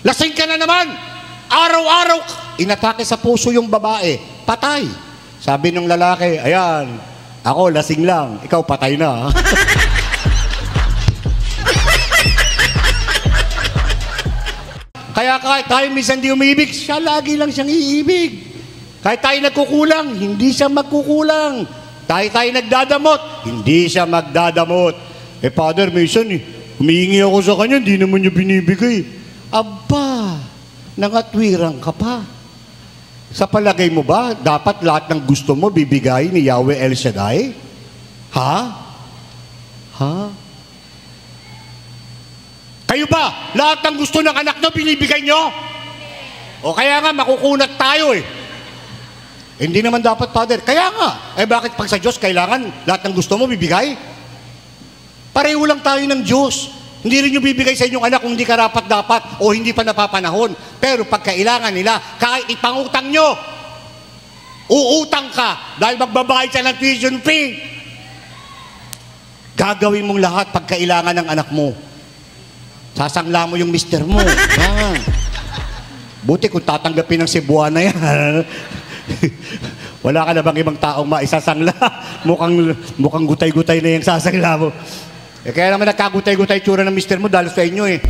Lasing ka na naman! Araw-araw, inatake sa puso yung babae. Patay. Sabi ng lalaki, ayan, ako lasing lang, ikaw patay na. Kaya kahit tayo minsan di umibig, siya lagi lang siyang iibig. Kahit tayo nagkukulang, hindi siya magkukulang. Kahit tayo nagdadamot, hindi siya magdadamot. Father, minsan humihingi ako sa kanya, hindi naman niya binibigay. Aba, nangatwirang ka pa. Sa palagay mo ba, dapat lahat ng gusto mo bibigay ni Yahweh El Shaddai? Ha? Ha? Kayo ba, lahat ng gusto ng anak nyo, binibigay nyo? O kaya nga, makukunat tayo eh. Hindi naman dapat, Father. Kaya nga, bakit pag sa Diyos, kailangan lahat ng gusto mo bibigay? Pareho lang tayo ng Diyos. Hindi rin yung bibigay sa inyong anak kung hindi karapat-dapat o hindi pa napapanahon. Pero pag kailangan nila, kahit ipangutang nyo, uutang ka dahil magbabayad ka ng tuition fee. Gagawin mong lahat pag kailangan ng anak mo. Sasangla mo yung mister mo. Yan. Buti kung tatanggapin ng Cebuana yan. Wala ka na bang ibang taong maisasangla? Mukhang gutay-gutay na yung sasangla mo. Kaya naman nagkagutay-gutay tsura ng mister mo dahil sa inyo eh.